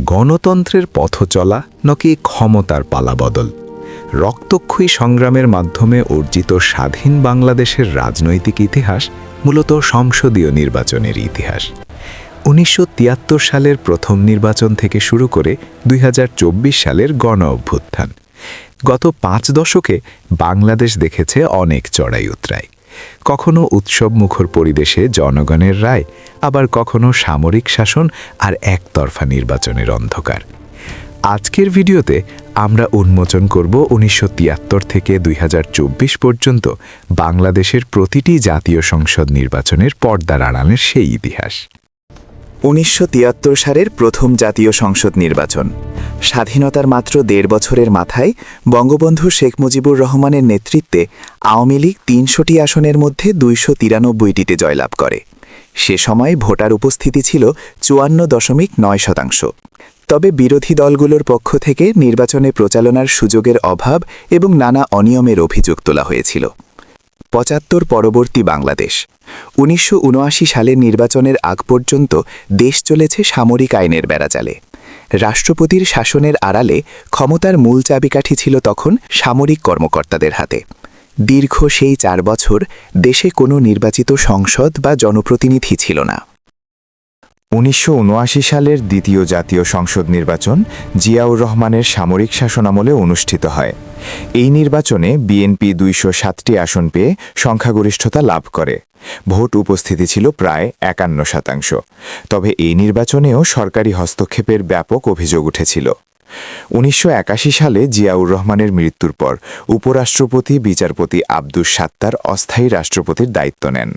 গণতন্ত্রের পথচলা নাকি ক্ষমতার পালাবদল? রক্তক্ষয়ী সংগ্রামের মাধ্যমে অর্জিত স্বাধীন বাংলাদেশের রাজনৈতিক ইতিহাস মূলত সংসদীয় নির্বাচনের ইতিহাস। ১৯৭৩ সালের প্রথম নির্বাচন থেকে শুরু করে ২০২৪ সালের গণ অভ্যুত্থান। গত ৫ দশকে বাংলাদেশ দেখেছে অনেক চড়াই উতরাই। কখনো উৎসবমুখর পরিবেশে জনগণের রায়, আবার কখনো সামরিক শাসন আর একতরফা নির্বাচনের অন্ধকার। আজকের ভিডিওতে আমরা উন্মোচন করব ১৯৭৩ থেকে ২০২৪ পর্যন্ত বাংলাদেশের প্রতিটি জাতীয় সংসদ নির্বাচনের পর্দার আড়ালের সেই ইতিহাস। ১৯৭৩ সালের প্রথম জাতীয় সংসদ নির্বাচন। স্বাধীনতার মাত্র ১.৫ বছরের মাথায় বঙ্গবন্ধু শেখ মুজিবুর রহমানের নেতৃত্বে আওয়ামী লীগ ৩০০টি আসনের মধ্যে ২৯৩টিতে জয়লাভ করে। সে সময় ভোটার উপস্থিতি ছিল ৫৪.৯%। তবে বিরোধী দলগুলোর পক্ষ থেকে নির্বাচনে প্রচালনার সুযোগের অভাব এবং নানা অনিয়মের অভিযোগ তোলা হয়েছিল। ৭৫ পরবর্তী বাংলাদেশ। ১৯৭৯ সালের নির্বাচনের আগ পর্যন্ত দেশ চলেছে সামরিক আইনের বেড়াজালে। রাষ্ট্রপতির শাসনের আড়ালে ক্ষমতার মূল চাবিকাঠি ছিল তখন সামরিক কর্মকর্তাদের হাতে। দীর্ঘ সেই ৪ বছর দেশে কোনো নির্বাচিত সংসদ বা জনপ্রতিনিধি ছিল না। ১৯৭৯ সালের দ্বিতীয় জাতীয় সংসদ নির্বাচন জিয়াউর রহমানের সামরিক শাসনামলে অনুষ্ঠিত হয়। এই নির্বাচনে বিএনপি ২০৭টি আসন পেয়ে সংখ্যাগরিষ্ঠতা লাভ করে। ভোট উপস্থিতি ছিল প্রায় ৫১%। তবে এই নির্বাচনেও সরকারি হস্তক্ষেপের ব্যাপক অভিযোগ উঠেছিল। ১৯৮১ সালে জিয়াউর রহমানের মৃত্যুর পর উপরাষ্ট্রপতি বিচারপতি আব্দুস সাত্তার অস্থায়ী রাষ্ট্রপতির দায়িত্ব নেন।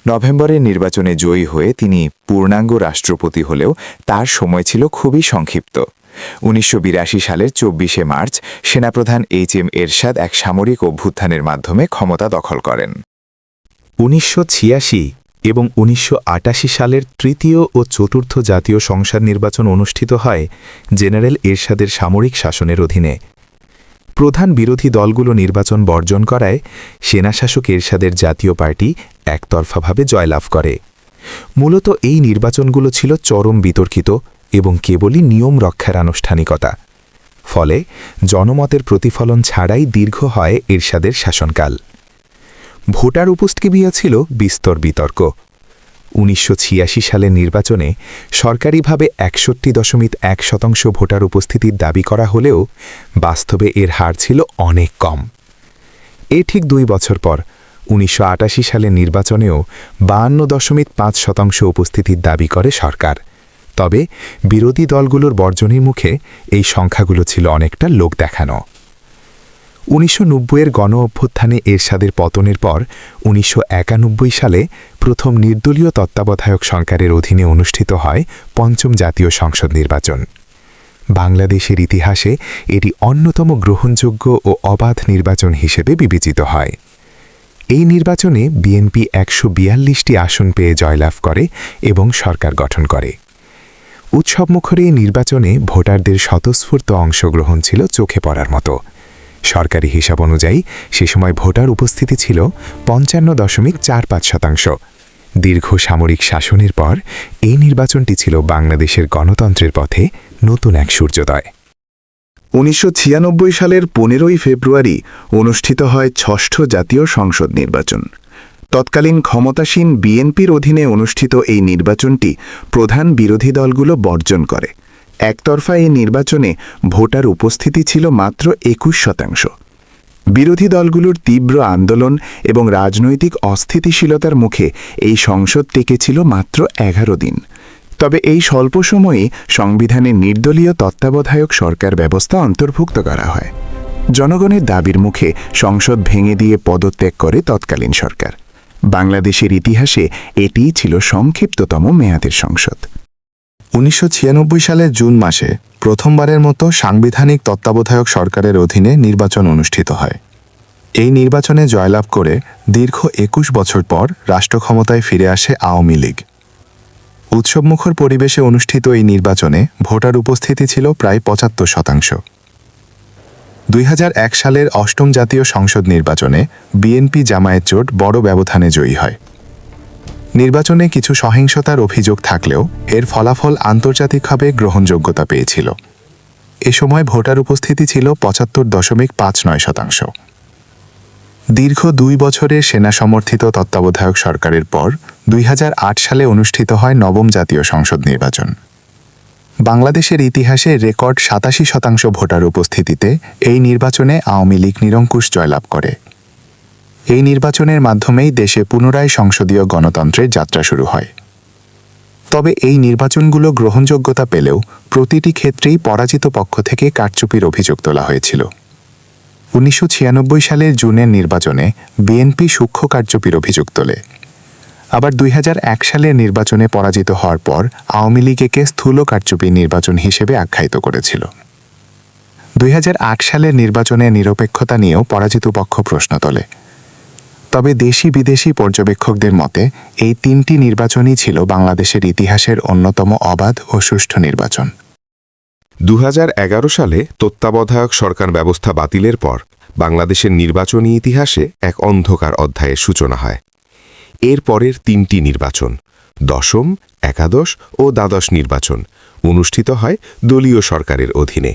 নভেম্বরের নির্বাচনে জয়ী হয়ে তিনি পূর্ণাঙ্গ রাষ্ট্রপতি হলেও তার সময় ছিল খুবই সংক্ষিপ্ত। ১৯৮২ সালের ২৪শে মার্চ সেনাপ্রধান এইচ.এম. এরশাদ এক সামরিক অভ্যুত্থানের মাধ্যমে ক্ষমতা দখল করেন। ১৯৮৬ এবং ১৯৮৮ সালের তৃতীয় ও চতুর্থ জাতীয় সংসদ নির্বাচন অনুষ্ঠিত হয় জেনারেল এরশাদের সামরিক শাসনের অধীনে। প্রধান বিরোধী দলগুলো নির্বাচন বর্জন করায় সেনাশাসক এরশাদের জাতীয় পার্টি একতরফাভাবে জয়লাভ করে। মূলত এই নির্বাচনগুলো ছিল চরম বিতর্কিত এবং কেবলই নিয়ম রক্ষার আনুষ্ঠানিকতা। ফলে জনমতের প্রতিফলন ছাড়াই দীর্ঘ হয় এরশাদের শাসনকাল। ভোটার উপস্থিতি ছিল বিস্তর বিতর্ক। ১৯৮৬ সালের নির্বাচনে সরকারিভাবে ৬১.১% ভোটার উপস্থিতির দাবি করা হলেও বাস্তবে এর হার ছিল অনেক কম। ঠিক ২ বছর পর ১৯৮৮ সালের নির্বাচনেও ৫২.৫% উপস্থিতির দাবি করে সরকার। তবে বিরোধী দলগুলোর বর্জনের মুখে এই সংখ্যাগুলো ছিল অনেকটা লোক দেখানো। ১৯৯০-এর গণ অভ্যুত্থানে এরশাদের পতনের পর ১৯৯১ সালে প্রথম নির্দলীয় তত্ত্বাবধায়ক সরকারের অধীনে অনুষ্ঠিত হয় পঞ্চম জাতীয় সংসদ নির্বাচন। বাংলাদেশের ইতিহাসে এটি অন্যতম গ্রহণযোগ্য ও অবাধ নির্বাচন হিসেবে বিবেচিত হয়। এই নির্বাচনে বিএনপি ১৪২টি আসন পেয়ে জয়লাভ করে এবং সরকার গঠন করে। উৎসবমুখর এই নির্বাচনে ভোটারদের স্বতঃস্ফূর্ত অংশগ্রহণ ছিল চোখে পড়ার মতো। সরকারি হিসাব অনুযায়ী সে সময় ভোটার উপস্থিতি ছিল ৫৫.৪৫%। দীর্ঘ সামরিক শাসনের পর এই নির্বাচনটি ছিল বাংলাদেশের গণতন্ত্রের পথে নতুন এক সূর্যোদয়। ১৯৯৬ সালের ১৫ই ফেব্রুয়ারি অনুষ্ঠিত হয় ষষ্ঠ জাতীয় সংসদ নির্বাচন। তৎকালীন ক্ষমতাসীন বিএনপির অধীনে অনুষ্ঠিত এই নির্বাচনটি প্রধান বিরোধী দলগুলো বর্জন করে। একতরফা এই নির্বাচনে ভোটার উপস্থিতি ছিল মাত্র ২১%। বিরোধী দলগুলোর তীব্র আন্দোলন এবং রাজনৈতিক অস্থিতিশীলতার মুখে এই সংসদ টেকেছিল মাত্র ১১ দিন। তবে এই স্বল্প সময়েই সংবিধানে নির্দলীয় তত্ত্বাবধায়ক সরকার ব্যবস্থা অন্তর্ভুক্ত করা হয়। জনগণের দাবির মুখে সংসদ ভেঙে দিয়ে পদত্যাগ করে তৎকালীন সরকার। বাংলাদেশের ইতিহাসে এটিই ছিল সংক্ষিপ্ততম মেয়াদের সংসদ। ১৯৯৬ সালের জুন মাসে প্রথমবারের মতো সাংবিধানিক তত্ত্বাবধায়ক সরকারের অধীনে নির্বাচন অনুষ্ঠিত হয়। এই নির্বাচনে জয়লাভ করে দীর্ঘ ২১ বছর পর রাষ্ট্র ক্ষমতায় ফিরে আসে আওয়ামী লীগ। উৎসবমুখর পরিবেশে অনুষ্ঠিত এই নির্বাচনে ভোটার উপস্থিতি ছিল প্রায় ৭৫%। ২০০১ সালের অষ্টম জাতীয় সংসদ নির্বাচনে বিএনপি জামায়াত জোট বড় ব্যবধানে জয়ী হয়। নির্বাচনে কিছু সহিংসতার অভিযোগ থাকলেও এর ফলাফল আন্তর্জাতিকভাবে গ্রহণযোগ্যতা পেয়েছিল। এ সময় ভোটার উপস্থিতি ছিল ৭৫.59%। দীর্ঘ ২ বছরের সেনা সমর্থিত তত্ত্বাবধায়ক সরকারের পর ২০০৮ সালে অনুষ্ঠিত হয় নবম জাতীয় সংসদ নির্বাচন। বাংলাদেশের ইতিহাসে রেকর্ড ৮৭% ভোটার উপস্থিতিতে এই নির্বাচনে আওয়ামী লীগ নিরঙ্কুশ জয়লাভ করে। এই নির্বাচনের মাধ্যমেই দেশে পুনরায় সংসদীয় গণতন্ত্রের যাত্রা শুরু হয়। তবে এই নির্বাচনগুলো গ্রহণযোগ্যতা পেলেও প্রতিটি ক্ষেত্রেই পরাজিত পক্ষ থেকে কারচুপির অভিযোগ তোলা হয়েছিল। ১৯৯৬ সালের জুনের নির্বাচনে বিএনপি সূক্ষ্ম কারচুপির অভিযোগ তোলে। আবার ২০০১ সালের নির্বাচনে পরাজিত হওয়ার পর আওয়ামী লীগ একে স্থূল কারচুপি নির্বাচন হিসেবে আখ্যায়িত করেছিল। ২০০৮ সালের নির্বাচনে নিরপেক্ষতা নিয়েও পরাজিত পক্ষ প্রশ্ন তোলে। তবে দেশি বিদেশি পর্যবেক্ষকদের মতে এই ৩টি নির্বাচনই ছিল বাংলাদেশের ইতিহাসের অন্যতম অবাধ ও সুষ্ঠু নির্বাচন। ২০১১ সালে তত্ত্বাবধায়ক সরকার ব্যবস্থা বাতিলের পর বাংলাদেশের নির্বাচনী ইতিহাসে এক অন্ধকার অধ্যায়ের সূচনা হয়। এর পরের ৩টি নির্বাচন, দশম, একাদশ ও দ্বাদশ নির্বাচন অনুষ্ঠিত হয় দলীয় সরকারের অধীনে।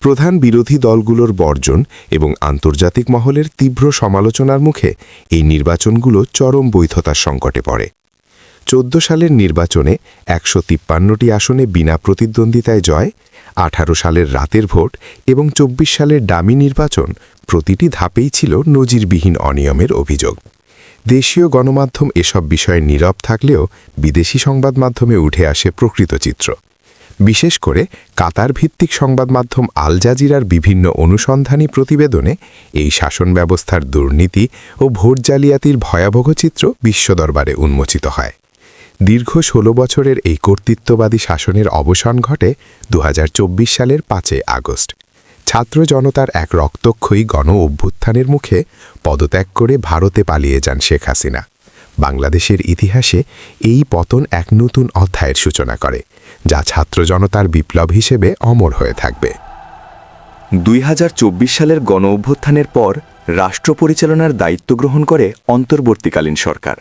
প্রধান বিরোধী দলগুলোর বর্জন এবং আন্তর্জাতিক মহলের তীব্র সমালোচনার মুখে এই নির্বাচনগুলো চরম বৈধতার সংকটে পড়ে। ১৪ সালের নির্বাচনে ১৫৩টি আসনে বিনা প্রতিদ্বন্দ্বিতায় জয়, ১৮ সালের রাতের ভোট এবং ২৪ সালের ডামি নির্বাচন প্রতিটি ধাপেই ছিল নজিরবিহীন অনিয়মের অভিযোগ। দেশীয় গণমাধ্যম এসব বিষয়ে নীরব থাকলেও বিদেশি সংবাদ মাধ্যমে উঠে আসে প্রকৃত চিত্র। বিশেষ করে কাতার ভিত্তিক সংবাদ মাধ্যম আল জাজিরার বিভিন্ন অনুসন্ধানী প্রতিবেদনে এই শাসন ব্যবস্থার দুর্নীতি ও ভোট জালিয়াতির ভয়াবহ চিত্র বিশ্বদরবারে উন্মোচিত হয়। দীর্ঘ ১৬ বছরের এই কর্তৃত্ববাদী শাসনের অবসান ঘটে ২০২৪ সালের ৫ আগস্ট। ছাত্র জনতার এক রক্তক্ষয়ী গণ অভ্যুত্থানের মুখে পদত্যাগ করে ভারতে পালিয়ে যান শেখ হাসিনা। বাংলাদেশের ইতিহাসে এই পতন এক নতুন অধ্যায়ের সূচনা করে, যা ছাত্র জনতার বিপ্লব হিসেবে অমর হয়ে থাকবে। ২০২৪ সালের গণ অভ্যুত্থানের পর রাষ্ট্র পরিচালনার দায়িত্ব গ্রহণ করে অন্তর্বর্তীকালীন সরকার।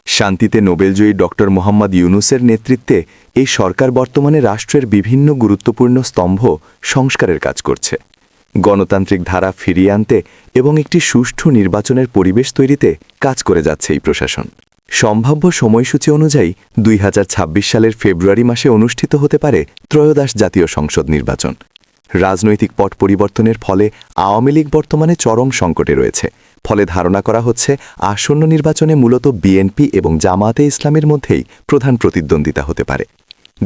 শান্তিতে নোবেলজয়ী ডক্টর মোহাম্মদ ইউনূসের নেতৃত্বে এই সরকার বর্তমানে রাষ্ট্রের বিভিন্ন গুরুত্বপূর্ণ স্তম্ভ সংস্কারের কাজ করছে। গণতান্ত্রিক ধারা ফিরিয়ে আনতে এবং একটি সুষ্ঠু নির্বাচনের পরিবেশ তৈরিতে কাজ করে যাচ্ছে এই প্রশাসন। সম্ভাব্য সময়সূচি অনুযায়ী ২০২৬ সালের ফেব্রুয়ারি মাসে অনুষ্ঠিত হতে পারে ত্রয়োদশ জাতীয় সংসদ নির্বাচন। রাজনৈতিক পট পরিবর্তনের ফলে আওয়ামী লীগ বর্তমানে চরম সংকটে রয়েছে। ফলে ধারণা করা হচ্ছে আসন্ন নির্বাচনে মূলত বিএনপি এবং জামায়াতে ইসলামের মধ্যেই প্রধান প্রতিদ্বন্দ্বিতা হতে পারে।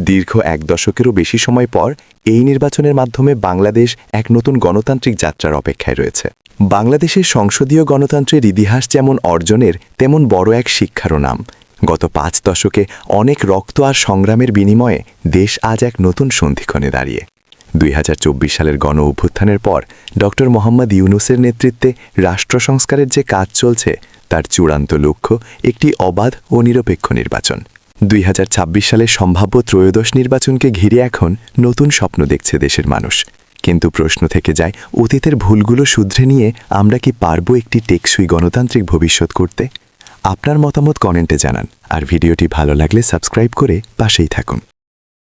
দীর্ঘ ১ দশকেরও বেশি সময় পর এই নির্বাচনের মাধ্যমে বাংলাদেশ এক নতুন গণতান্ত্রিক যাত্রার অপেক্ষায় রয়েছে। বাংলাদেশের সংসদীয় গণতন্ত্রের ইতিহাস যেমন অর্জনের, তেমন বড় এক শিক্ষারও নাম। গত ৫ দশকে অনেক রক্ত আর সংগ্রামের বিনিময়ে দেশ আজ এক নতুন সন্ধিক্ষণে দাঁড়িয়ে। ২০২৪ সালের গণ অভ্যুত্থানের পর ডক্টর মোহাম্মদ ইউনূসের নেতৃত্বে রাষ্ট্র সংস্কারের যে কাজ চলছে তার চূড়ান্ত লক্ষ্য একটি অবাধ ও নিরপেক্ষ নির্বাচন। ২০২৬ সালের সম্ভাব্য ত্রয়োদশ নির্বাচনকে ঘিরে এখন নতুন স্বপ্ন দেখছে দেশের মানুষ। কিন্তু প্রশ্ন থেকে যায়, অতীতের ভুলগুলো শুধরে নিয়ে আমরা কি পারব একটি টেকসই গণতান্ত্রিক ভবিষ্যৎ করতে? আপনার মতামত কমেন্টে জানান, আর ভিডিওটি ভালো লাগলে সাবস্ক্রাইব করে পাশেই থাকুন।